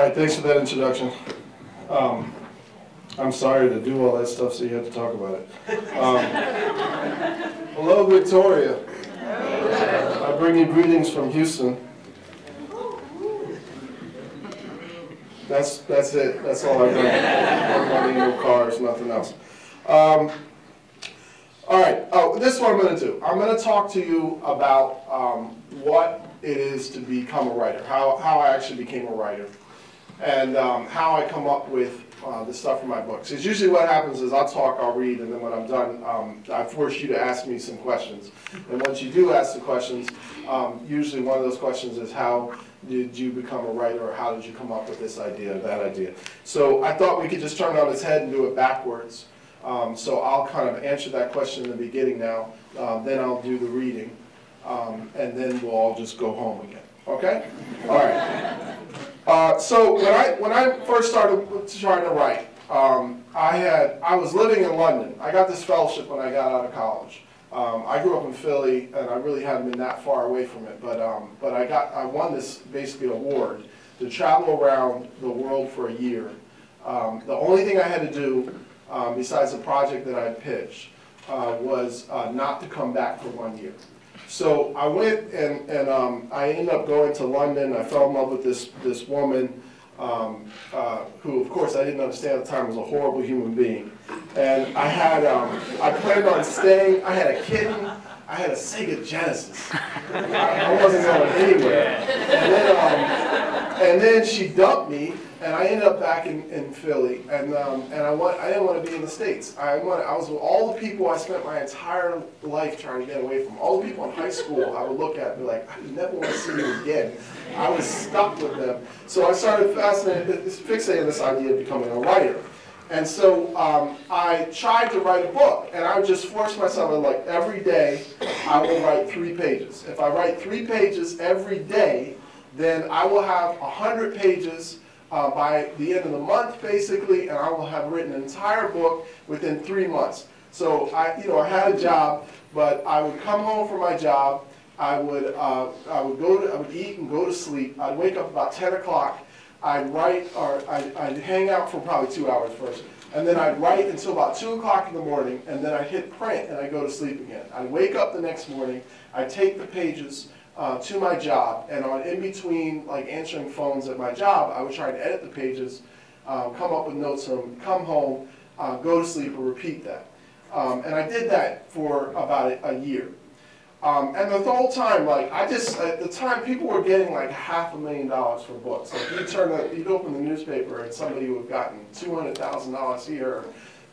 right, thanks for that introduction. I'm sorry to do all that stuff, so you have to talk about it. Hello, Victoria. I bring you greetings from Houston. That's it. That's all I bring. No money, no cars, nothing else. All right. Oh, this is what I'm going to do. I'm going to talk to you about what it is to become a writer, how I actually became a writer, and how I come up with the stuff in my books. Because usually what happens is I'll talk, I'll read, and then when I'm done, I force you to ask me some questions. And once you do ask the questions, usually one of those questions is how did you become a writer, or how did you come up with this idea or that idea? So I thought we could just turn it on its head and do it backwards. So I'll kind of answer that question in the beginning now, then I'll do the reading, and then we'll all just go home again. Okay? All right. So when I first started trying to write, I was living in London. I got this fellowship when I got out of college. I grew up in Philly, and I really hadn't been that far away from it. But I won this basically award to travel around the world for a year. The only thing I had to do, besides the project that I pitched, was not to come back for 1 year. So I went and I ended up going to London. I fell in love with this woman who, of course, I didn't understand at the time was a horrible human being. And I planned on staying. I had a kitten. I had a Sega Genesis. I wasn't going anywhere. And then she dumped me, and I ended up back in Philly. And I didn't want to be in the States. I was with all the people I spent my entire life trying to get away from. All the people in high school I would look at and be like, I never want to see you again. I was stuck with them. So I started fixating on this idea of becoming a writer. And so I tried to write a book, and I would just force myself, like every day I will write 3 pages. If I write 3 pages every day, then I will have 100 pages by the end of the month, basically, and I will have written an entire book within 3 months. So I had a job, but I would come home from my job, I would eat and go to sleep. I'd wake up about 10 o'clock. I'd write, or I'd hang out for probably 2 hours first, and then I'd write until about 2 o'clock in the morning, and then I'd hit print and I'd go to sleep again. I'd wake up the next morning, I'd take the pages to my job, and in between like answering phones at my job, I would try to edit the pages, come up with notes on them, come home, go to sleep, and repeat that. And I did that for about a year. And the whole time, like, at the time, people were getting like $500,000 for books. Like, you'd open the newspaper and somebody would have gotten $200,000 here, or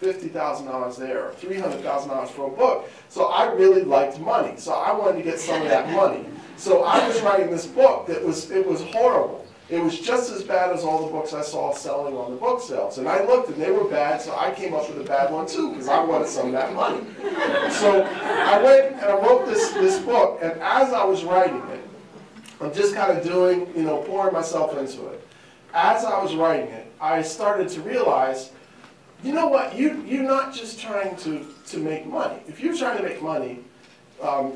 $50,000 there, or $300,000 for a book. So I really liked money. So I wanted to get some of that money. So I was writing this book that it was horrible. It was just as bad as all the books I saw selling on the book sales. And I looked, and they were bad, so I came up with a bad one too, because I wanted some of that money. So I went and I wrote this book, and as I was writing it, I'm just kind of doing, pouring myself into it. As I was writing it, I started to realize, you know what, you're not just trying to make money. If you're trying to make money,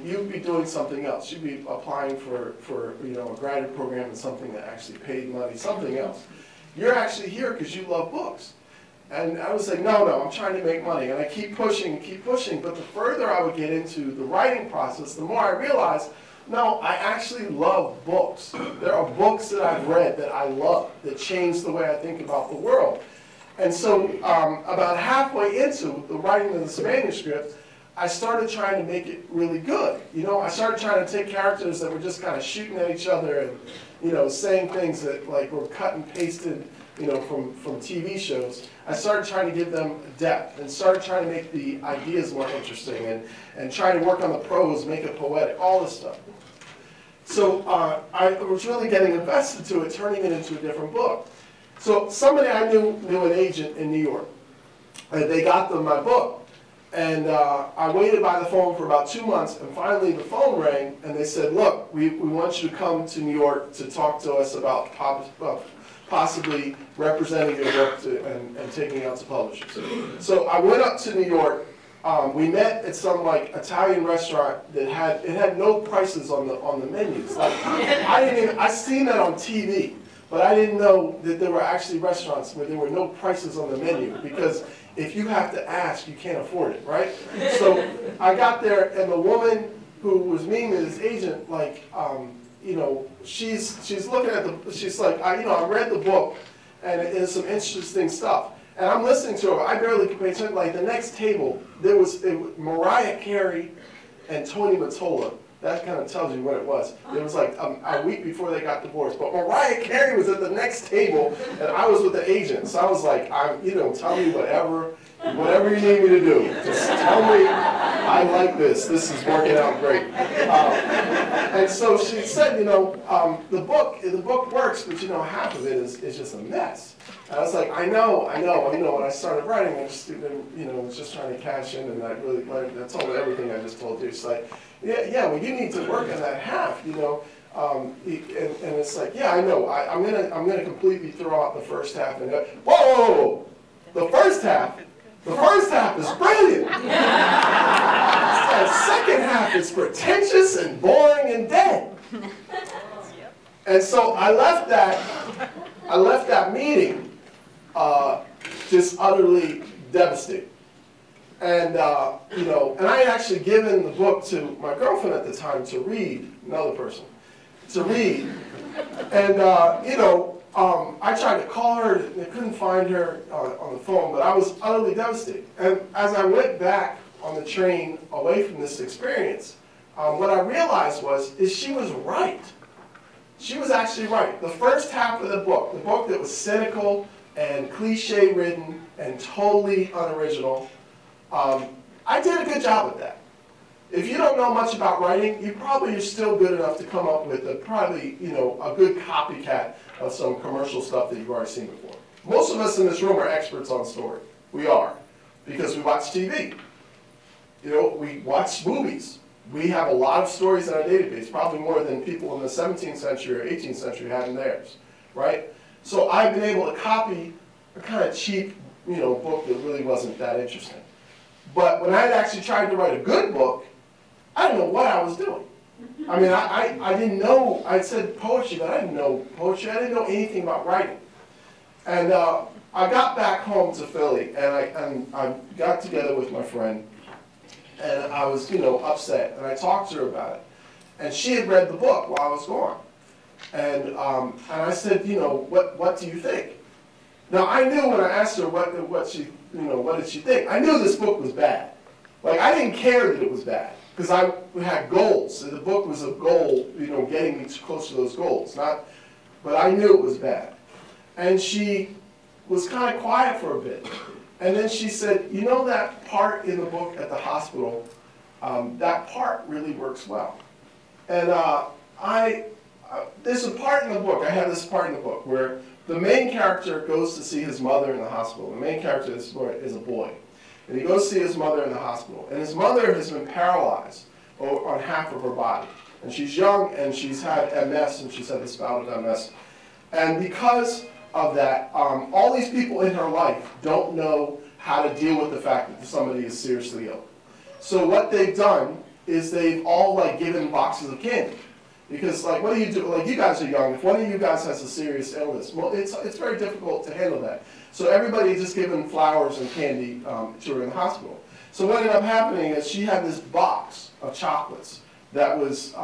you'd be doing something else. You'd be applying for a graduate program and something that actually paid money, something else. You're actually here because you love books. And I was like, no, I'm trying to make money. And I keep pushing, but the further I would get into the writing process, the more I realized, no, I actually love books. There are books that I've read that I love, that changed the way I think about the world. And so about halfway into the writing of this manuscript, I started trying to make it really good. I started trying to take characters that were just kind of shooting at each other and, saying things that like were cut and pasted, from TV shows. I started trying to give them depth and started trying to make the ideas more interesting and trying to work on the prose, make it poetic, all this stuff. So I was really getting invested to it, turning it into a different book. So somebody I knew an agent in New York. They got them my book. And I waited by the phone for about 2 months, and finally the phone rang, and they said, look, we want you to come to New York to talk to us about possibly representing your book and taking it out to publishers. So I went up to New York. We met at some like Italian restaurant that had no prices on the menus. Like, I seen that on TV. But I didn't know that there were actually restaurants where there were no prices on the menu, because if you have to ask, you can't afford it, right? So I got there, and the woman who was meeting me, this agent, like, you know, she's looking at she's like, I read the book, and it's some interesting stuff. And I'm listening to her. I barely could pay attention. Like, the next table, there was Mariah Carey and Tony Mottola. That kind of tells you what it was. It was like a week before they got divorced. But Mariah Carey was at the next table, and I was with the agent. So I was like, tell me whatever you need me to do. Just tell me I like this. This is working out great. And so she said, the book works, but half of it is just a mess. And I was like, I know. When I started writing, I just was just trying to cash in, and I told her everything I just told you. She's like, yeah, well, you need to work on that half, and it's like, yeah, I know. I'm gonna completely throw out the first half and go, whoa, the first half is brilliant. The second half is pretentious and boring and dead. And so I left that meeting just utterly devastated. And and I had actually given the book to my girlfriend at the time to read, another person, to read. And I tried to call her, and I couldn't find her on the phone, but I was utterly devastated. And as I went back on the train away from this experience, what I realized is she was right. She was actually right. The first half of the book that was cynical and cliche-ridden and totally unoriginal, I did a good job at that. If you don't know much about writing, you probably are still good enough to come up with a good copycat of some commercial stuff that you've already seen before. Most of us in this room are experts on story. We are, because we watch TV. We watch movies. We have a lot of stories in our database, probably more than people in the 17th century or 18th century had in theirs, right? So I've been able to copy a kind of cheap, book that really wasn't that interesting. But when I had actually tried to write a good book, I didn't know what I was doing. I mean, I didn't know. I said poetry, but I didn't know poetry. I didn't know anything about writing. And I got back home to Philly, and I got together with my friend, and I was, upset. And I talked to her about it. And she had read the book while I was gone. And I said, what do you think? Now, I knew when I asked her what did she think, I knew this book was bad. Like, I didn't care that it was bad, because I had goals. So the book was a goal, getting me close to those goals. But I knew it was bad. And she was kind of quiet for a bit. And then she said, that part in the book at the hospital, that part really works well. And there's a part in the book, I have this part in the book, where the main character goes to see his mother in the hospital. The main character is a boy. And he goes to see his mother in the hospital. And his mother has been paralyzed on half of her body. And she's young, and she's had MS, and she's had this bout of MS. And because of that, all these people in her life don't know how to deal with the fact that somebody is seriously ill. So what they've done is they've all given boxes of candy. Because what do you do? You guys are young. If one of you guys has a serious illness, well, it's very difficult to handle that. So everybody just given flowers and candy to her in the hospital. So what ended up happening is she had this box of chocolates that was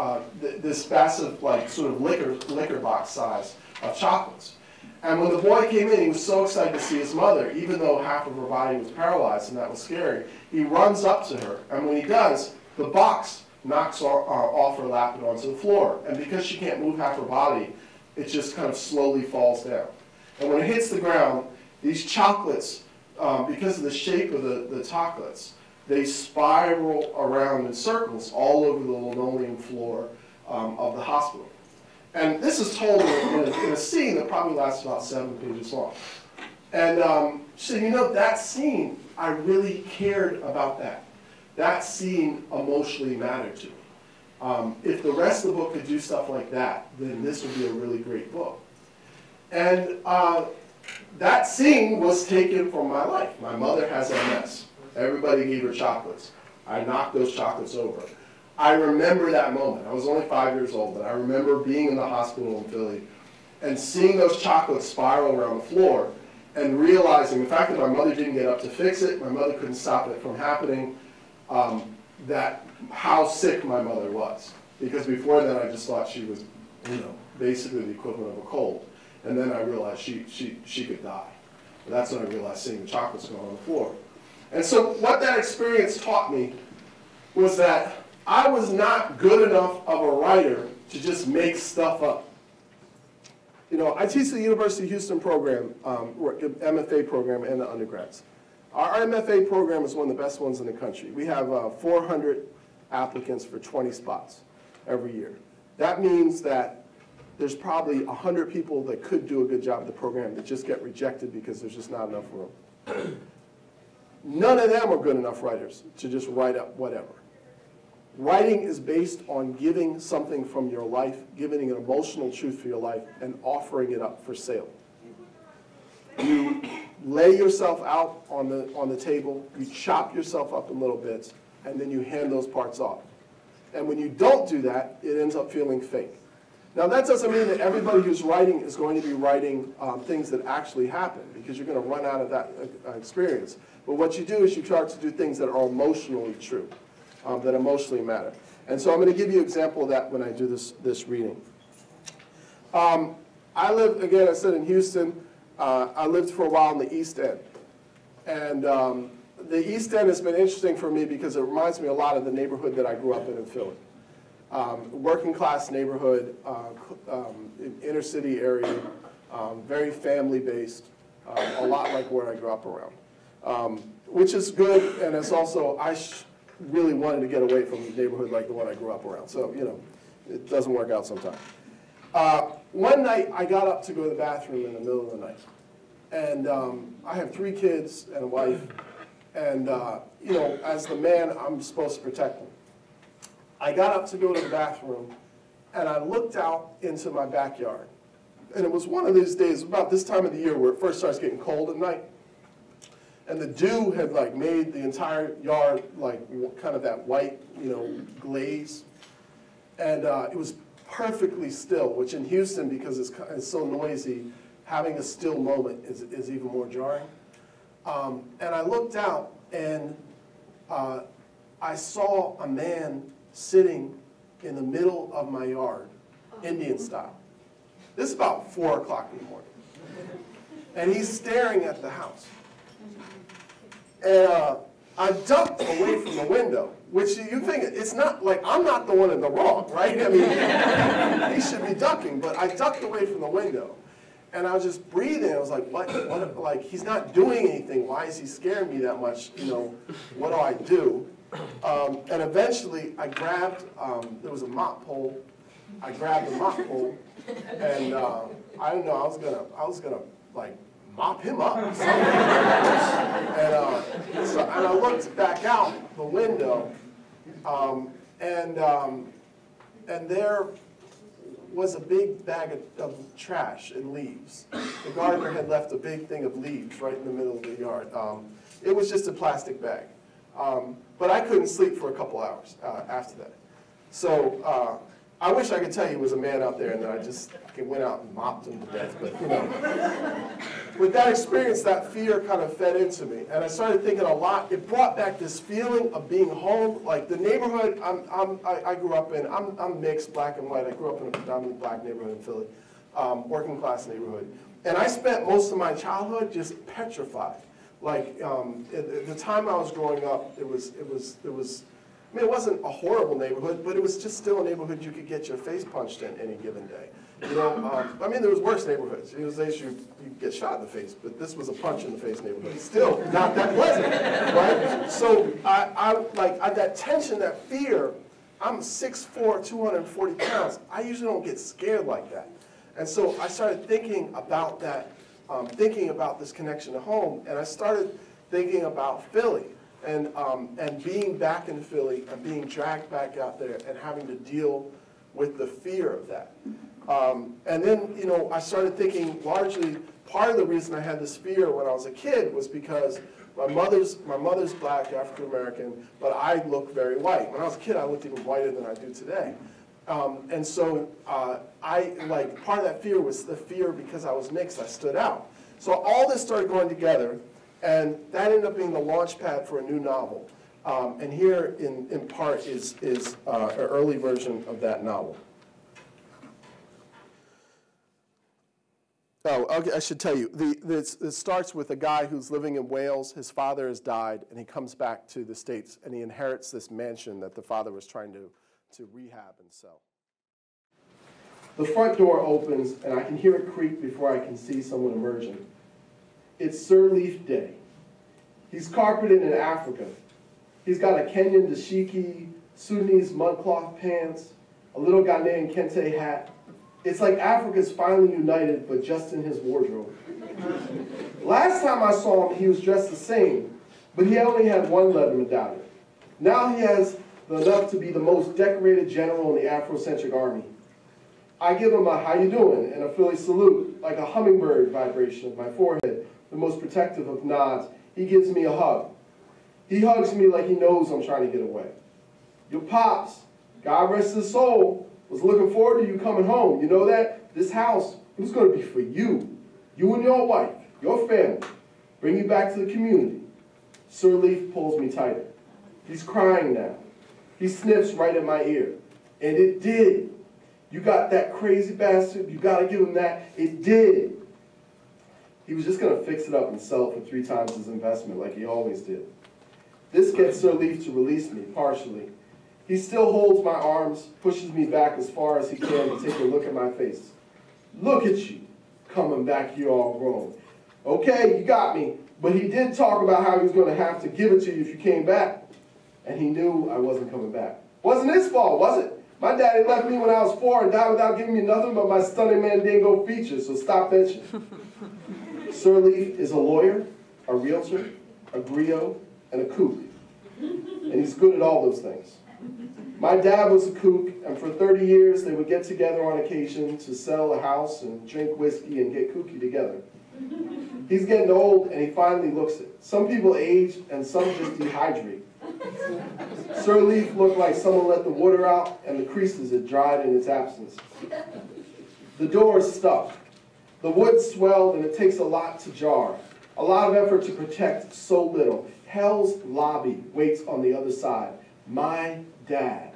this massive, sort of liquor box size of chocolates. And when the boy came in, he was so excited to see his mother, even though half of her body was paralyzed, and that was scary. He runs up to her, and when he does, the box knocks off her lap and onto the floor. And because she can't move half her body, it just kind of slowly falls down. And when it hits the ground, these chocolates, because of the shape of the chocolates, they spiral around in circles all over the linoleum floor of the hospital. And this is told in a scene that probably lasts about 7 pages long. And she said, that scene, I really cared about that. That scene emotionally mattered to me. If the rest of the book could do stuff like that, then this would be a really great book. And that scene was taken from my life. My mother has MS. Everybody gave her chocolates. I knocked those chocolates over. I remember that moment. I was only 5 years old, but I remember being in the hospital in Philly and seeing those chocolates spiral around the floor and realizing the fact that my mother didn't get up to fix it, my mother couldn't stop it from happening, that how sick my mother was. Because before that I just thought she was, basically the equivalent of a cold. And then I realized she could die. And that's when I realized seeing the chocolates go on the floor. And so what that experience taught me was that I was not good enough of a writer to just make stuff up. I teach the University of Houston program, MFA program, and the undergrads. Our MFA program is one of the best ones in the country. We have 400 applicants for 20 spots every year. That means that there's probably 100 people that could do a good job of the program that just get rejected because there's just not enough room. None of them are good enough writers to just write up whatever. Writing is based on giving something from your life, giving an emotional truth for your life, and offering it up for sale. You lay yourself out on the table, you chop yourself up in little bits, and then you hand those parts off. And when you don't do that, it ends up feeling fake. Now that doesn't mean that everybody who's writing is going to be writing things that actually happen, because you're going to run out of that experience. But what you do is you try to do things that are emotionally true, that emotionally matter. And so I'm going to give you an example of that when I do this reading. I live, again, I said in Houston. I lived for a while in the East End. And the East End has been interesting for me because it reminds me a lot of the neighborhood that I grew up in Philly. Working class neighborhood, inner city area, very family based, a lot like where I grew up around. Which is good, and it's also, I really wanted to get away from a neighborhood like the one I grew up around. So, it doesn't work out sometimes. One night, I got up to go to the bathroom in the middle of the night. And I have 3 kids and a wife. And, as the man, I'm supposed to protect them. I got up to go to the bathroom, and I looked out into my backyard. And it was one of these days, about this time of the year, where it first starts getting cold at night. And the dew had made the entire yard kind of that white, glaze. And it was perfectly still, which in Houston, because it's so noisy, having a still moment is even more jarring. And I looked out, and I saw a man sitting in the middle of my yard, Indian style. This is about 4 o'clock in the morning. And he's staring at the house. And I ducked away from the window, which you think, it's not like I'm not the one in the wrong, right? I mean, he should be ducking, but I ducked away from the window. And I was just breathing. I was like, what, like, he's not doing anything. Why is he scaring me that much? What do I do? And eventually, I grabbed, there was a mop pole. I grabbed the mop pole, and I didn't know, I was gonna like, mop him up. And I looked back out the window, and there was a big bag of trash and leaves. The gardener had left a big thing of leaves right in the middle of the yard. It was just a plastic bag. But I couldn't sleep for a couple hours after that. So I wish I could tell you it was a man out there and that I just went out and mopped him to death. But with that experience, that fear kind of fed into me. And I started thinking a lot. It brought back this feeling of being home. Like the neighborhood I grew up in, I'm mixed, black and white. I grew up in a predominantly black neighborhood in Philly, working class neighborhood. And I spent most of my childhood just petrified. Like at the time I was growing up, it wasn't a horrible neighborhood, but it was just still a neighborhood you could get your face punched in any given day. I mean, there was worse neighborhoods. There was days you get shot in the face, but this was a punch in the face neighborhood. Still not that pleasant, right? So that tension, that fear. I'm 6'4", 240 pounds. I usually don't get scared like that, and so I started thinking about that. Thinking about this connection to home, and I started thinking about Philly and being back in Philly and being dragged back out there and having to deal with the fear of that. And then I started thinking largely part of the reason I had this fear when I was a kid was because my mother's black, African American, but I look very white. When I was a kid, I looked even whiter than I do today. And so part of that fear was the fear because I was mixed, I stood out. So all this started going together, and that ended up being the launch pad for a new novel. And here, in part, is an early version of that novel. Oh, okay, I should tell you. It starts with a guy who's living in Wales. His father has died, and he comes back to the States, and he inherits this mansion that the father was trying to rehab and sell. The front door opens, and I can hear it creak before I can see someone emerging. It's Sirleaf Day. He's carpeted in Africa. He's got a Kenyan dashiki, Sudanese mudcloth pants, a little Ghanaian kente hat. It's like Africa's finally united, but just in his wardrobe. Last time I saw him, he was dressed the same, but he only had one leather medallion. Now he has enough to be the most decorated general in the Afrocentric army. I give him a "how you doing" and a Philly salute, like a hummingbird vibration of my forehead, the most protective of nods. He gives me a hug. He hugs me like he knows I'm trying to get away. Your pops, God rest his soul, was looking forward to you coming home. You know that? This house, it was going to be for you. You and your wife, your family. Bring you back to the community. Sirleaf pulls me tighter. He's crying now. He sniffs right in my ear. And it did. You got that crazy bastard. You got to give him that. It did. He was just going to fix it up and sell it for 3 times his investment like he always did. This gets Sirleaf to release me, partially. He still holds my arms, pushes me back as far as he can to take a look at my face. Look at you, coming back here all grown. Okay, you got me, but he did talk about how he was going to have to give it to you if you came back. And he knew I wasn't coming back. Wasn't his fault, was it? My daddy left me when I was 4 and died without giving me nothing but my stunning Mandingo features, so stop bitching. Sirleaf is a lawyer, a realtor, a griot, and a kook. And he's good at all those things. My dad was a kook, and for 30 years they would get together on occasion to sell a house and drink whiskey and get kooky together. He's getting old, and he finally looks it. Some people age, and some just dehydrate. Sirleaf looked like someone let the water out, and the creases had dried in its absence. The door is stuck. The wood swelled, and it takes a lot to jar. A lot of effort to protect so little. Hell's lobby waits on the other side. My dad.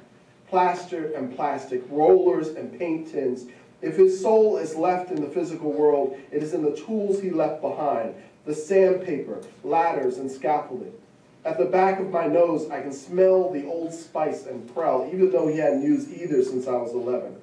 Plaster and plastic, rollers and paint tins. If his soul is left in the physical world, it is in the tools he left behind. The sandpaper, ladders, and scaffolding. At the back of my nose, I can smell the Old Spice and Prel, even though he hadn't used either since I was 11.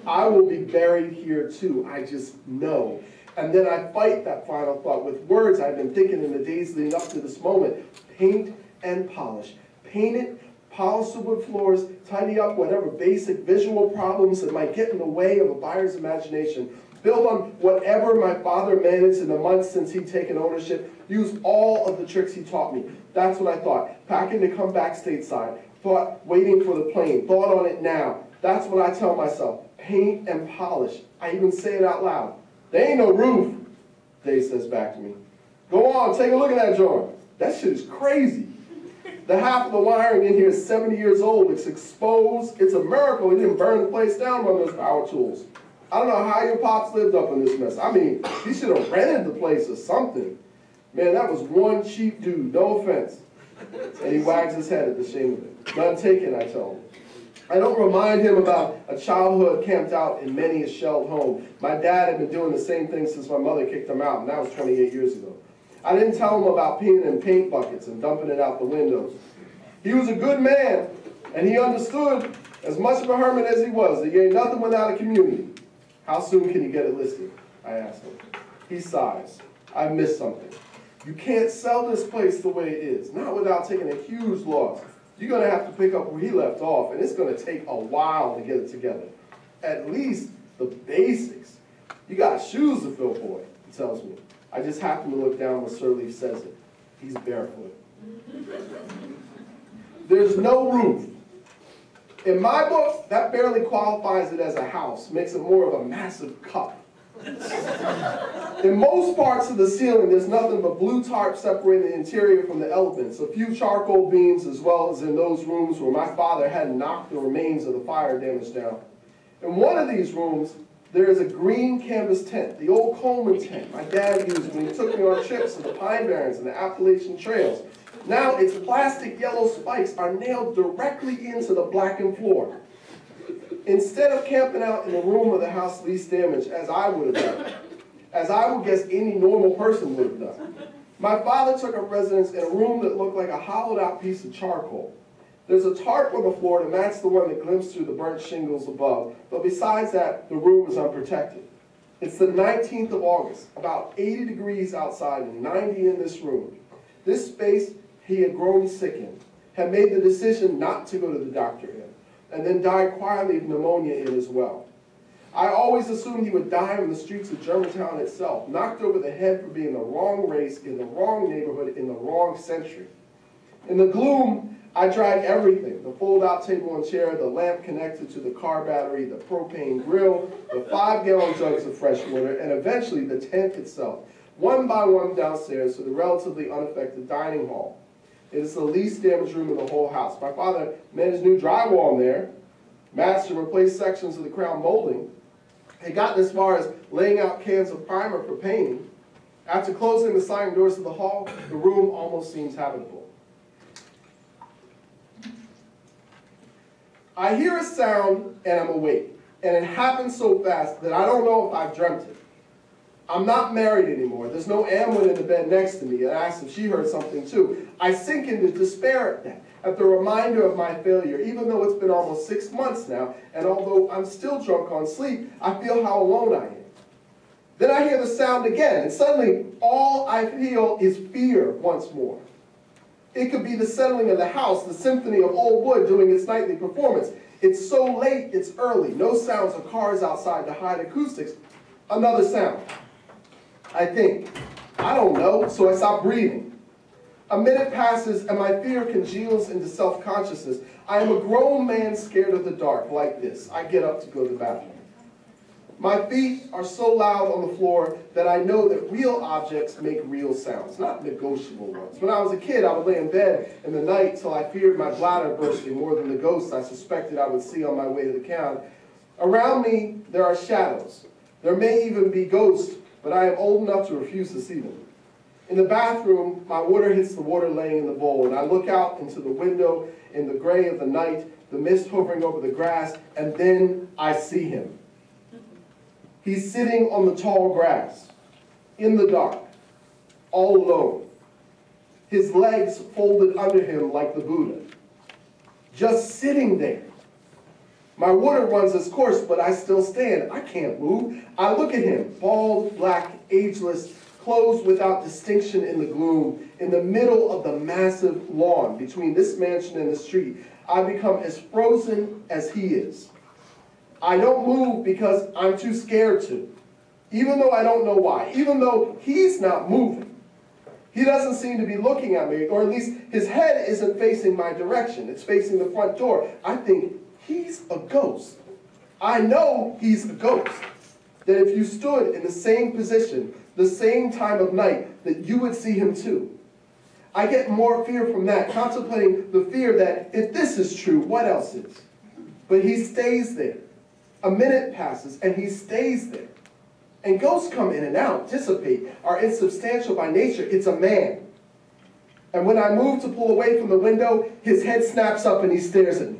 I will be buried here too, I just know. And then I fight that final thought with words I've been thinking in the days leading up to this moment. Paint and polish. Paint it, polish the wood floors, tidy up whatever basic visual problems that might get in the way of a buyer's imagination. Build on whatever my father managed in the months since he'd taken ownership. Use all of the tricks he taught me. That's what I thought. Packing to come back stateside. Thought waiting for the plane. Thought on it now. That's what I tell myself. Paint and polish. I even say it out loud. There ain't no roof, Dave says back to me. Go on, take a look at that joint. That shit is crazy. The half of the wiring in here is 70 years old. It's exposed. It's a miracle he didn't burn the place down with those power tools. I don't know how your pops lived up in this mess. I mean, he should have rented the place or something. Man, that was one cheap dude, no offense. And he wags his head at the shame of it. None taken, I tell him. I don't remind him about a childhood camped out in many a shelled home. My dad had been doing the same thing since my mother kicked him out, and that was 28 years ago. I didn't tell him about peeing in paint buckets and dumping it out the windows. He was a good man, and he understood, as much of a hermit as he was, that you ain't nothing without a community. How soon can you get it listed? I asked him. He sighs. I missed something. You can't sell this place the way it is, not without taking a huge loss. You're going to have to pick up where he left off, and it's going to take a while to get it together. At least the basics. You got shoes to fill, boy, he tells me. I just happen to look down when Sirleaf says it. He's barefoot. There's no roof. In my book, that barely qualifies it as a house, makes it more of a massive cup. In most parts of the ceiling, there's nothing but blue tarp separating the interior from the elements, a few charcoal beams, as well as in those rooms where my father had knocked the remains of the fire damage down. In one of these rooms, there is a green canvas tent, the old Coleman tent my dad used when he took me on trips to the Pine Barrens and the Appalachian Trails. Now its plastic yellow spikes are nailed directly into the blackened floor. Instead of camping out in the room of the house least damaged, as I would have done, as I would guess any normal person would have done, my father took up residence in a room that looked like a hollowed out piece of charcoal. There's a tarp on the floor to match the one that glimpsed through the burnt shingles above, but besides that, the room is unprotected. It's the 19th of August, about 80 degrees outside and 90 in this room. This space he had grown sick in, had made the decision not to go to the doctor in, and then died quietly of pneumonia in as well. I always assumed he would die in the streets of Germantown itself, knocked over the head for being the wrong race, in the wrong neighborhood, in the wrong century. In the gloom, I tried everything: the fold-out table and chair, the lamp connected to the car battery, the propane grill, the 5-gallon jugs of fresh water, and eventually the tent itself, one by one downstairs to the relatively unaffected dining hall. It is the least damaged room in the whole house. My father managed new drywall in there, matched and replaced sections of the crown molding. He got as far as laying out cans of primer for painting. After closing the sliding doors of the hall, the room almost seems habitable. I hear a sound and I'm awake, and it happens so fast that I don't know if I've dreamt it. I'm not married anymore. There's no Amwin in the bed next to me. I asked if she heard something too. I sink into despair at that, at the reminder of my failure, even though it's been almost 6 months now, and although I'm still drunk on sleep, I feel how alone I am. Then I hear the sound again, and suddenly all I feel is fear once more. It could be the settling of the house, the symphony of old wood doing its nightly performance. It's so late, it's early. No sounds of cars outside to hide acoustics. Another sound. I think, I don't know, so I stop breathing. A minute passes and my fear congeals into self-consciousness. I am a grown man scared of the dark, like this. I get up to go to the bathroom. My feet are so loud on the floor that I know that real objects make real sounds, not negotiable ones. When I was a kid, I would lay in bed in the night till I feared my bladder bursting more than the ghosts I suspected I would see on my way to the count. Around me, there are shadows. There may even be ghosts, but I am old enough to refuse to see them. In the bathroom, my water hits the water laying in the bowl, and I look out into the window in the gray of the night, the mist hovering over the grass, and then I see him. He's sitting on the tall grass, in the dark, all alone. His legs folded under him like the Buddha, just sitting there. My water runs its course, but I still stand. I can't move. I look at him, bald, black, ageless, clothes without distinction in the gloom, in the middle of the massive lawn between this mansion and the street. I become as frozen as he is. I don't move because I'm too scared to, even though I don't know why, even though he's not moving. He doesn't seem to be looking at me, or at least his head isn't facing my direction. It's facing the front door. I think, he's a ghost. I know he's a ghost. That if you stood in the same position, the same time of night, that you would see him too. I get more fear from that, contemplating the fear that if this is true, what else is? But he stays there. A minute passes and he stays there. And ghosts come in and out, dissipate, are insubstantial by nature. It's a man. And when I move to pull away from the window, his head snaps up and he stares at me.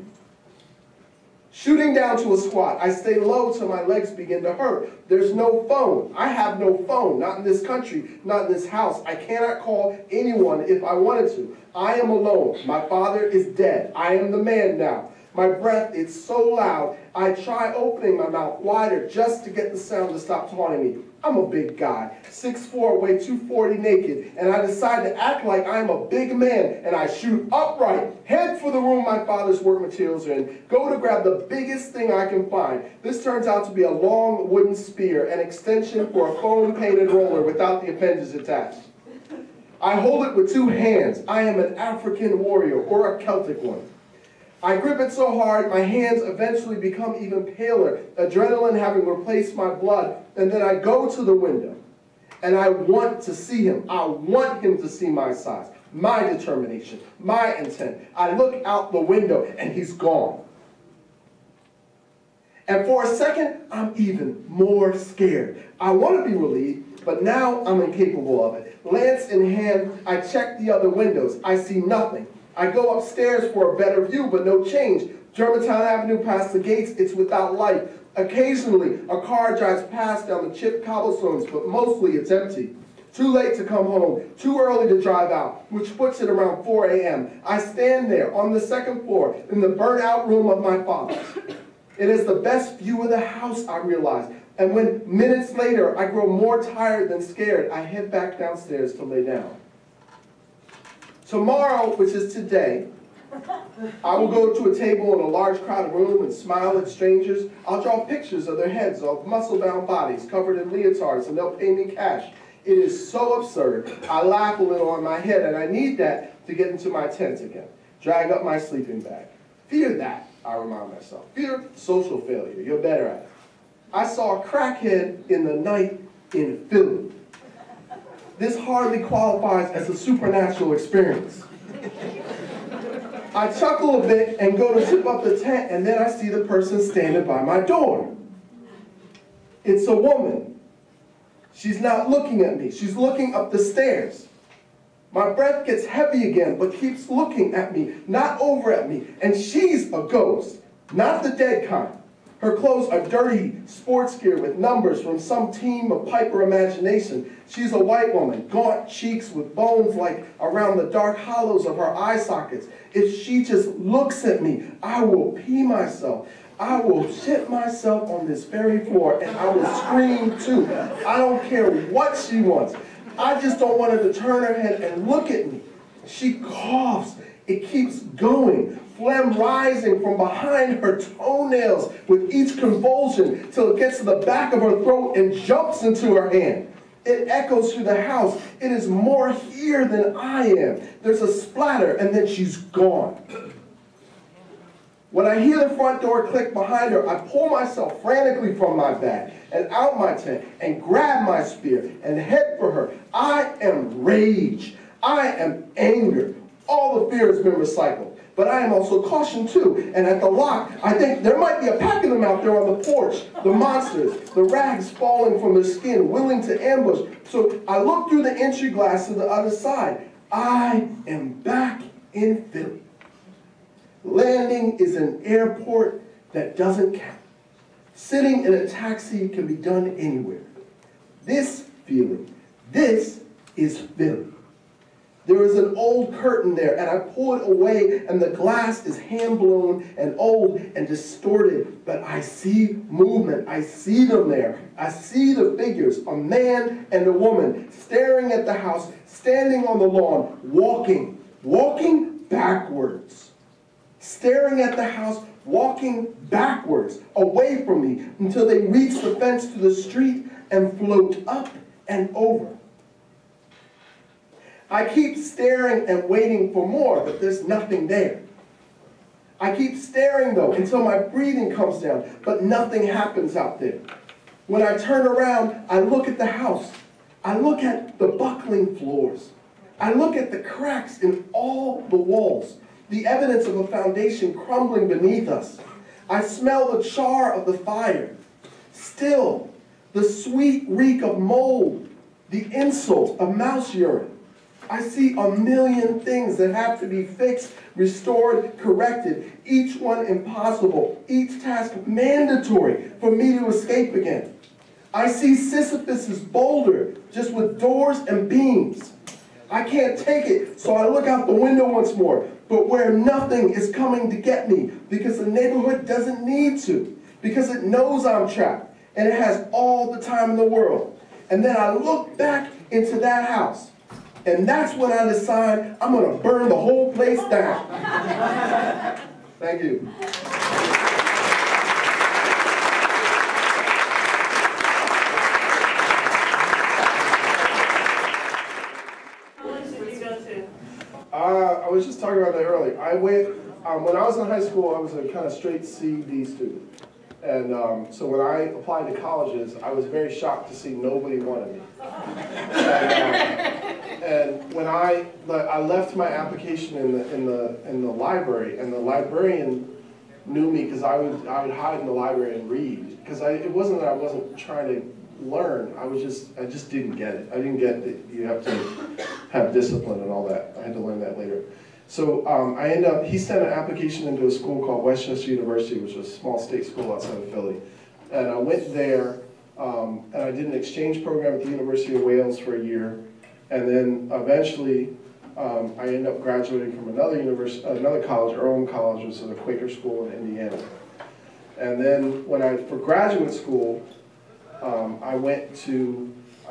Shooting down to a squat, I stay low till my legs begin to hurt. There's no phone. I have no phone, not in this country, not in this house. I cannot call anyone if I wanted to. I am alone. My father is dead. I am the man now. My breath is so loud, I try opening my mouth wider just to get the sound to stop taunting me. I'm a big guy, 6'4", weigh 240 naked, and I decide to act like I'm a big man, and I shoot upright, head for the room my father's work materials are in, go to grab the biggest thing I can find. This turns out to be a long wooden spear, an extension for a foam-painted roller without the appendages attached. I hold it with 2 hands. I am an African warrior, or a Celtic one. I grip it so hard, my hands eventually become even paler, adrenaline having replaced my blood, and then I go to the window, and I want to see him. I want him to see my size, my determination, my intent. I look out the window, and he's gone. And for a second, I'm even more scared. I want to be relieved, but now I'm incapable of it. Lance in hand, I check the other windows. I see nothing. I go upstairs for a better view, but no change. Germantown Avenue past the gates, it's without light. Occasionally, a car drives past down the chipped cobblestones, but mostly it's empty. Too late to come home, too early to drive out, which puts it around 4 a.m. I stand there on the second floor in the burnt-out room of my father's. It is the best view of the house, I realize. And when minutes later I grow more tired than scared, I head back downstairs to lay down. Tomorrow, which is today, I will go to a table in a large crowded room and smile at strangers. I'll draw pictures of their heads of muscle-bound bodies covered in leotards, and they'll pay me cash. It is so absurd. I laugh a little on my head, and I need that to get into my tent again. Drag up my sleeping bag. Fear that, I remind myself. Fear social failure. You're better at it. I saw a crackhead in the night in Philly. This hardly qualifies as a supernatural experience. I chuckle a bit and go to zip up the tent, and then I see the person standing by my door. It's a woman. She's not looking at me. She's looking up the stairs. My breath gets heavy again, but keeps looking at me, not over at me. And she's a ghost, not the dead kind. Her clothes are dirty sports gear with numbers from some team of Piper imagination. She's a white woman, gaunt cheeks with bones like around the dark hollows of her eye sockets. If she just looks at me, I will pee myself. I will shit myself on this very floor, and I will scream too. I don't care what she wants. I just don't want her to turn her head and look at me. She coughs. It keeps going. Phlegm rising from behind her toenails with each convulsion till it gets to the back of her throat and jumps into her hand. It echoes through the house. It is more here than I am. There's a splatter, and then she's gone. When I hear the front door click behind her, I pull myself frantically from my bag and out my tent and grab my spear and head for her. I am rage. I am anger. All the fear has been recycled. But I am also caution too. And at the lock, I think there might be a pack of them out there on the porch. The monsters, the rags falling from their skin, willing to ambush. So I look through the entry glass to the other side. I am back in Philly. Landing is an airport that doesn't count. Sitting in a taxi can be done anywhere. This feeling, this is Philly. There is an old curtain there, and I pull it away, and the glass is hand-blown and old and distorted, but I see movement. I see them there. I see the figures, a man and a woman, staring at the house, standing on the lawn, walking backwards. Staring at the house, walking backwards, away from me, until they reach the fence to the street and float up and over. I keep staring and waiting for more, but there's nothing there. I keep staring, though, until my breathing comes down, but nothing happens out there. When I turn around, I look at the house. I look at the buckling floors. I look at the cracks in all the walls, the evidence of a foundation crumbling beneath us. I smell the char of the fire. Still, the sweet reek of mold, the insult of mouse urine. I see a million things that have to be fixed, restored, corrected, each one impossible, each task mandatory for me to escape again. I see Sisyphus' boulder, just with doors and beams. I can't take it, so I look out the window once more, but where nothing is coming to get me, because the neighborhood doesn't need to, because it knows I'm trapped, and it has all the time in the world. And then I look back into that house. And that's when I decide I'm going to burn the whole place down. Thank you. How long did you go to? I was just talking about that earlier. I went when I was in high school, I was a kind of straight C/D student. And so when I applied to colleges, I was very shocked to see nobody wanted me. And when I left my application in the library, and the librarian knew me because I would hide in the library and read. Because it wasn't that I wasn't trying to learn. I just didn't get it. I didn't get that you have to have discipline and all that. I had to learn that later. So he sent an application into a school called Westchester University, which was a small state school outside of Philly. And I went there, and I did an exchange program at the University of Wales for a year. And then eventually, I ended up graduating from another college, Earlham College, which was a Quaker school in Indiana. And then for graduate school, I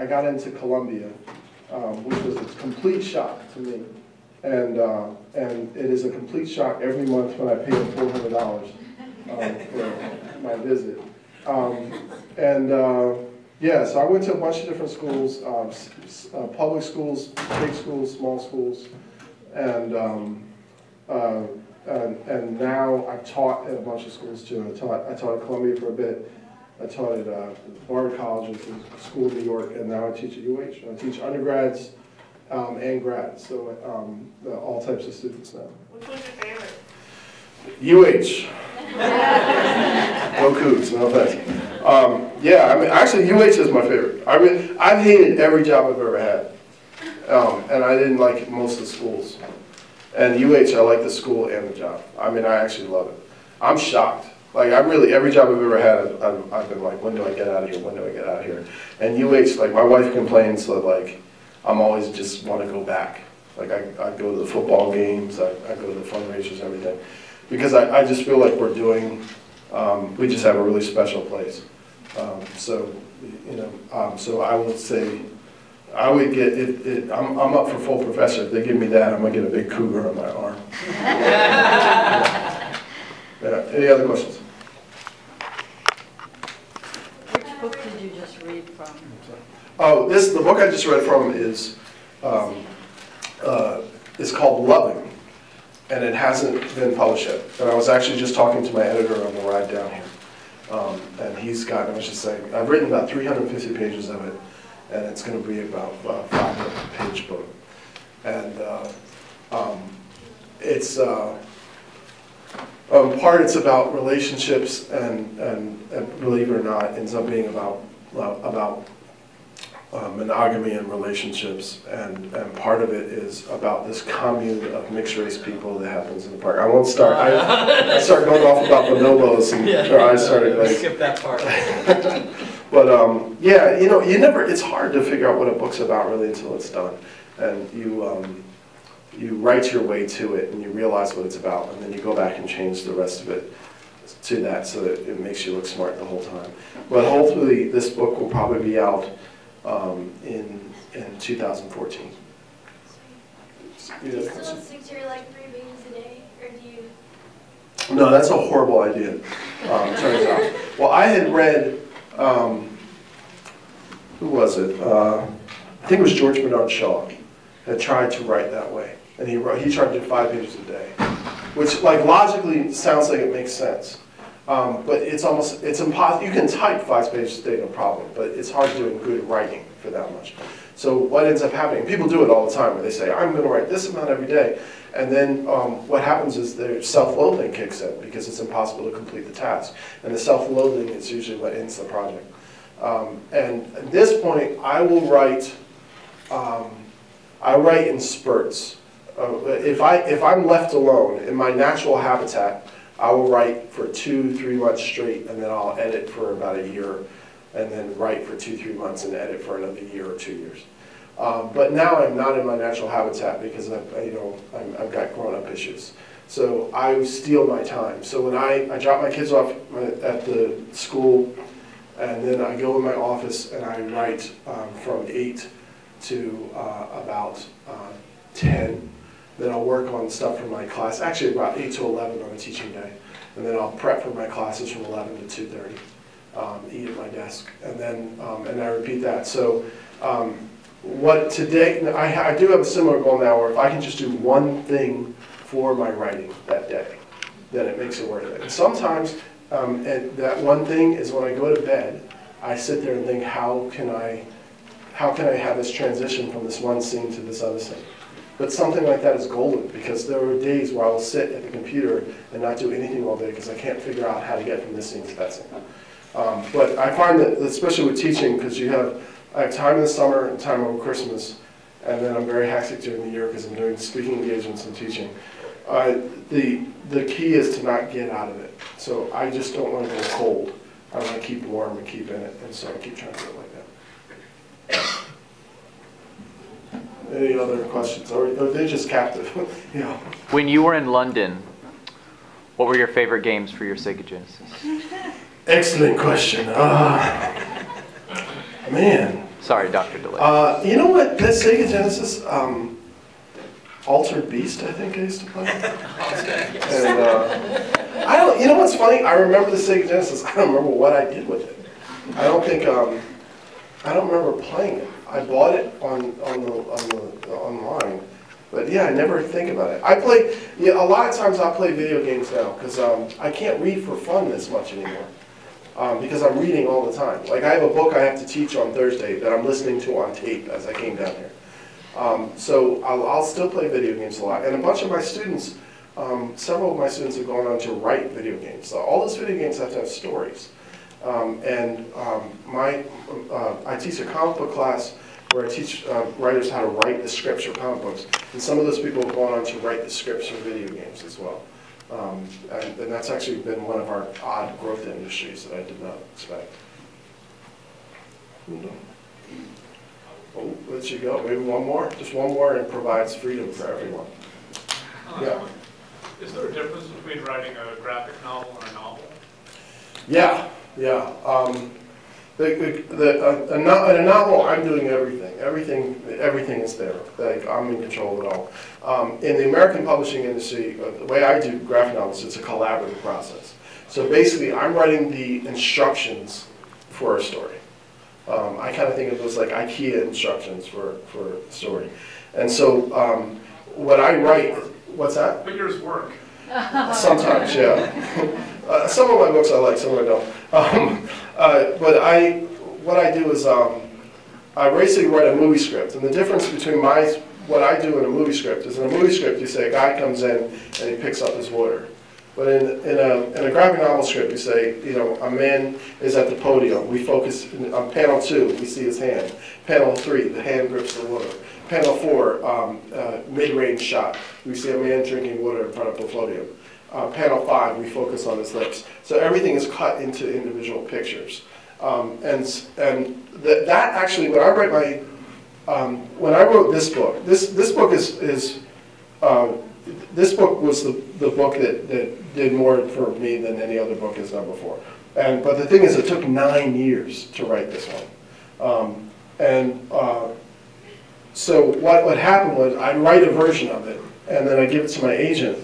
got into Columbia, which was a complete shock to me. And it is a complete shock every month when I pay them $400 for my visit. Yeah, so I went to a bunch of different schools, public schools, big schools, small schools, and now I've taught at a bunch of schools too. I taught at Columbia for a bit. I taught at Bard College, which is a school in New York, and now I teach at UH. I teach undergrads and grads, so all types of students now. Which was your favorite? UH. No coots, no offense. Yeah, I mean, actually, UH is my favorite. I've hated every job I've ever had, and I didn't like most of the schools. And UH, I like the school and the job. I mean, I actually love it. I'm shocked. Like, every job I've ever had, I've been like, when do I get out of here? When do I get out of here? And UH, like, my wife complains that, like, I'm always just want to go back. Like, I go to the football games, I go to the fundraisers, everything. Because I just feel like we're doing, we just have a really special place. So I would say, I would get, I'm up for full professor. If they give me that, I'm going to get a big cougar on my arm. Yeah. Any other questions? Which book did you just read from? Oh, the book I just read from is called Loving, and it hasn't been published yet. And I was actually just talking to my editor on the ride down here, and he's got, I was just saying, I've written about 350 pages of it, and it's going to be about a 500-page book. And it's it's about relationships, and believe it or not, ends up being about monogamy and relationships, and part of it is about this commune of mixed race people that happens in the park. I won't start. I start going off about bonobos, and I started like skip that part. But yeah, you know, it's hard to figure out what a book's about really until it's done, and you write your way to it, and you realize what it's about, and then you go back and change the rest of it to that, so that it makes you look smart the whole time. But hopefully, this book will probably be out in 2014. Do you still stick to your like 3 readings a day, or do you? No, that's a horrible idea. Turns out. Well, I had read. Who was it? I think it was George Bernard Shaw. Had tried to write that way, and he tried to do 5 pages a day, which like logically sounds like it makes sense. But it's impossible. You can type 5 pages a day, no problem, but it's hard doing good writing for that much. So what ends up happening, people do it all the time, where they say, I'm going to write this amount every day, and then what happens is their self-loathing kicks in, because it's impossible to complete the task. And the self-loathing is usually what ends the project. And at this point, I will write, I write in spurts. If I'm left alone in my natural habitat, I will write for 2-3 months straight, and then I'll edit for about a year, and then write for 2-3 months and edit for another year or 2 years. But now I'm not in my natural habitat because I've got grown-up issues. So I steal my time. So when I drop my kids off at the school, and then I go in my office and I write from 8 to about 10. Then I'll work on stuff for my class, actually about 8 to 11 on a teaching day. And then I'll prep for my classes from 11 to 2:30, eat at my desk, and then and I repeat that. So what today, I do have a similar goal now where if I can just do one thing for my writing that day, then it makes it worth it. And sometimes, and that one thing is when I go to bed, I sit there and think, how can I have this transition from this one scene to this other scene? But something like that is golden, because there are days where I will sit at the computer and not do anything all day because I can't figure out how to get from this scene to that scene. But I find that, especially with teaching, because I have time in the summer and time over Christmas, and then I'm very hectic during the year because I'm doing speaking engagements and teaching. The key is to not get out of it. So I just don't want to go cold. I want to keep warm and keep in it, and so I keep trying to do it like that. Any other questions? Or they're just captive. Yeah. When you were in London, what were your favorite games for your Sega Genesis? Excellent question. Man. Sorry, Dr. DeLay. You know what? That Sega Genesis, Altered Beast, I think I used to play. And I don't. You know what's funny? I remember the Sega Genesis. I don't remember what I did with it. I don't think. I don't remember playing it. I bought it online, but yeah, I never think about it. I play. Yeah, a lot of times I play video games now because I can't read for fun this much anymore. Because I'm reading all the time. Like I have a book I have to teach on Thursday that I'm listening to on tape as I came down here. So I'll still play video games a lot. And a bunch of my students, several of my students have gone on to write video games. So all those video games have to have stories. I teach a comic book class where I teach writers how to write the scripts for comic books. And some of those people have gone on to write the scripts for video games as well. And that's actually been one of our odd growth industries that I did not expect. Oh, let you go. Maybe one more? Just one more, and it provides freedom for everyone. Yeah. Is there a difference between writing a graphic novel and a novel? Yeah, yeah. In a novel, I'm doing everything. Everything is there. Like I'm in control of it all. In the American publishing industry, the way I do graphic novels, it's a collaborative process. So basically, I'm writing the instructions for a story. I kind of think of those like IKEA instructions for a story. And so what I write, what's that? But yours work. Sometimes, yeah. Some of my books I like, some I don't. But what I do is I basically write a movie script, and the difference between what I do in a movie script is in a movie script you say a guy comes in and he picks up his water. But in a graphic novel script you say, you know, a man is at the podium. We focus on panel 2, we see his hand. Panel 3, the hand grips the water. Panel 4, mid-range shot. We see a man drinking water in front of the podium. Panel 5, we focus on his lips. So everything is cut into individual pictures. That actually, when I write when I wrote this book, this book this book was the book that did more for me than any other book has done before. But the thing is, it took 9 years to write this one. So what happened was I'd write a version of it, and then I'd give it to my agent,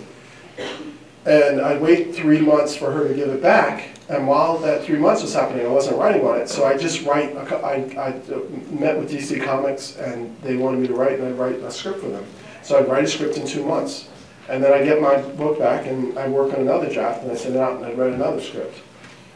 and I'd wait 3 months for her to give it back. And while that 3 months was happening, I wasn't writing on it. So I just write. I met with DC Comics, and they wanted me to write, and I'd write a script for them. So I'd write a script in 2 months, and then I'd get my book back, and I'd work on another draft, and I'd send it out, and I'd write another script.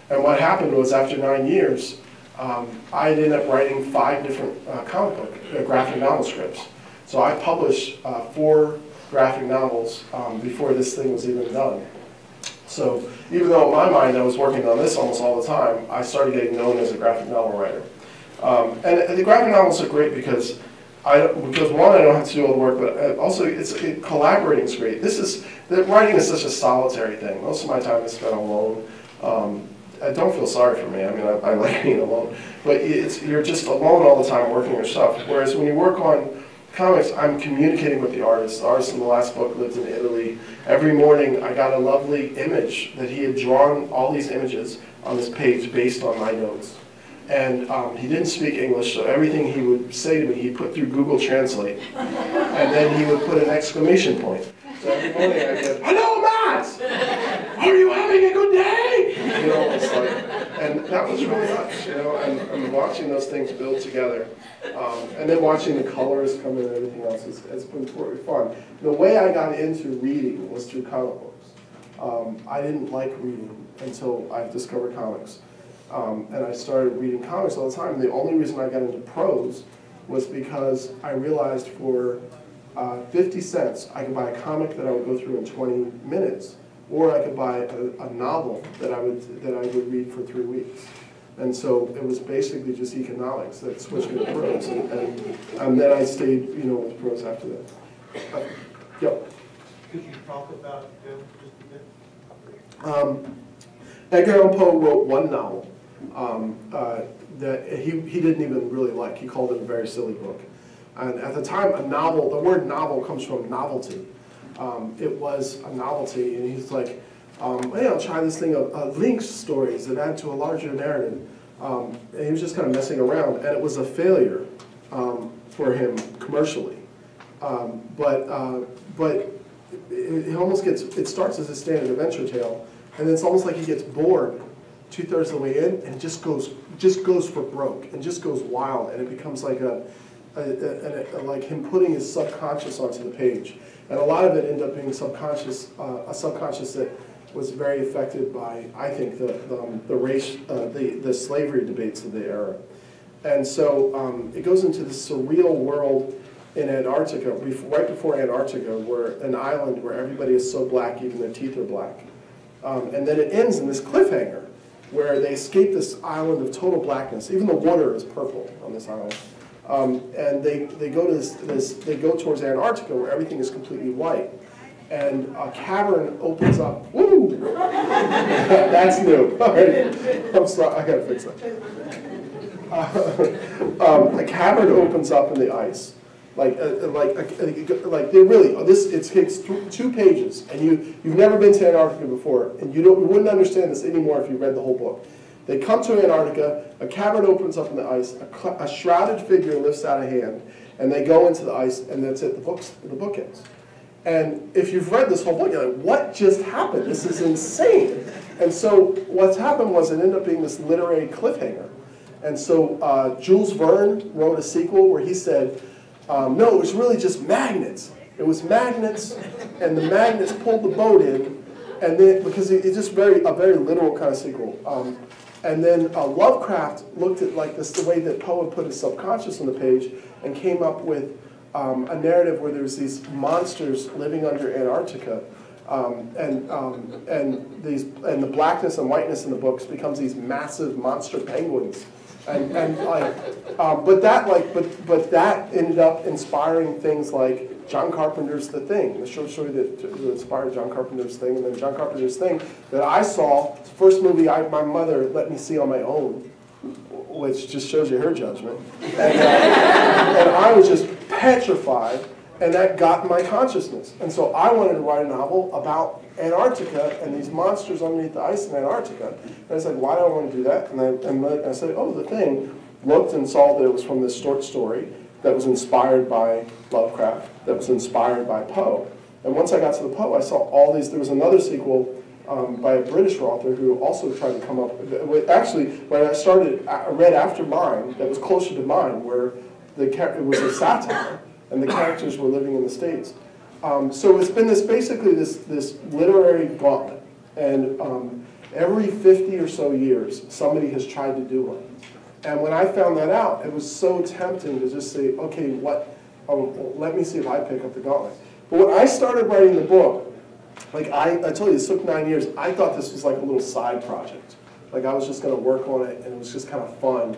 And what happened was, after 9 years, I ended up writing 5 different comic book graphic novel scripts. So I published 4 graphic novels before this thing was even done. So even though in my mind I was working on this almost all the time, I started getting known as a graphic novel writer. And the graphic novels are great because one, I don't have to do all the work, but also collaborating is great. Writing is such a solitary thing. Most of my time is spent alone. I don't feel sorry for me. I mean, I like being alone. But you're just alone all the time working your stuff. Whereas when you work on comics, I'm communicating with the artist. The artist in the last book lived in Italy. Every morning I got a lovely image that he had drawn all these images on this page based on my notes. And he didn't speak English, so everything he would say to me, he put through Google Translate. And then he would put an exclamation point. So every morning I said, "Hello, Matt! Are you having a good day?" You know, it's like, and that was really nice, you know, and watching those things build together. And then watching the colors come in and everything else has been really fun. The way I got into reading was through comic books. I didn't like reading until I discovered comics. And I started reading comics all the time. The only reason I got into prose was because I realized for 50 cents I could buy a comic that I would go through in 20 minutes, or I could buy a novel that I would read for 3 weeks. And so it was basically just economics that switched me to prose, and then I stayed, with prose after that. Yep. Could you talk about him just a bit? Edgar Allan Poe wrote one novel that he didn't even really like. He called it a very silly book. And at the time, a novel, the word novel comes from novelty. It was a novelty, and he's like, hey, I'll try this thing of Link's stories that add to a larger narrative. And he was just kind of messing around, and it was a failure for him commercially. But it almost it starts as a standard adventure tale, and then it's almost like he gets bored 2/3 of the way in, and just goes for broke, and just goes wild, and it becomes like like him putting his subconscious onto the page. And a lot of it ended up being subconscious, a subconscious that was very affected by, I think, the slavery debates of the era. And so it goes into this surreal world in Antarctica, right before Antarctica, where an island where everybody is so black, even their teeth are black. And then it ends in this cliffhanger, where they escape this island of total blackness. Even the water is purple on this island. And they go to they go towards Antarctica, where everything is completely white. And a cavern opens up. Woo! That's new. All right. I'm sorry, I gotta fix that. A cavern opens up in the ice. Like they really, it takes 2 pages, and you've never been to Antarctica before, and you wouldn't understand this anymore if you read the whole book. They come to Antarctica, a cavern opens up in the ice, a shrouded figure lifts out a hand, and they go into the ice, and that's it, the book ends. And if you've read this whole book, you're like, what just happened? This is insane. And so what's happened was it ended up being this literary cliffhanger. And so Jules Verne wrote a sequel where he said, no, it was really just magnets. It was magnets, and the magnets pulled the boat in, and then because it's just a very literal kind of sequel. And then Lovecraft looked at the way that Poe had put his subconscious on the page, and came up with a narrative where there's these monsters living under Antarctica, and the blackness and whiteness in the books becomes these massive monster penguins. But that ended up inspiring things like John Carpenter's The Thing, the short story that inspired John Carpenter's Thing, and then John Carpenter's Thing that I saw, the first movie my mother let me see on my own, which just shows you her judgment. And I was just petrified, and that got in my consciousness. And so I wanted to write a novel about Antarctica and these monsters underneath the ice in Antarctica. And I was like, why do I want to do that? And I said, oh, The Thing. Looked and saw that it was from this short story that was inspired by Lovecraft, that was inspired by Poe. And once I got to the Poe, I saw all these. There was another sequel by a British author who also tried to come up with, actually, when I read after mine, that was closer to mine, where it was a satire, and the characters were living in the States. So it's been basically this literary gauntlet, and every 50 or so years, somebody has tried to do one. And when I found that out, it was so tempting to just say, okay, let me see if I pick up the gauntlet. But when I started writing the book, like I told you, this took 9 years. I thought this was like a little side project. Like I was just going to work on it, and it was just kind of fun.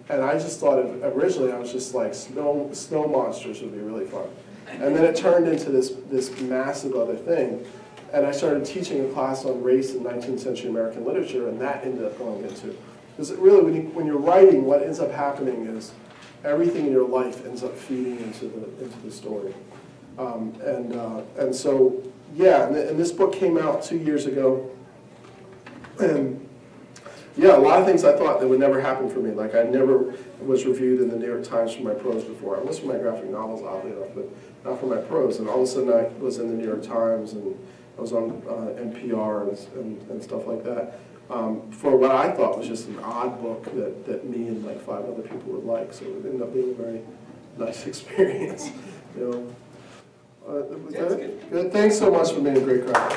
And I just thought, originally I was just like, snow monsters would be really fun. And then it turned into this massive other thing. And I started teaching a class on race in 19th century American literature, and that ended up going into. Because really, when you're writing, what ends up happening is everything in your life ends up feeding into the story. And so, yeah, and this book came out 2 years ago. And yeah, a lot of things I thought that would never happen for me. Like I never was reviewed in the New York Times for my prose before. I was for my graphic novels, oddly enough, but not for my prose. And all of a sudden I was in the New York Times, and I was on NPR and stuff like that. For what I thought was just an odd book that me and like 5 other people would like. So it ended up being a very nice experience. Good. Thanks so much for being a great crowd.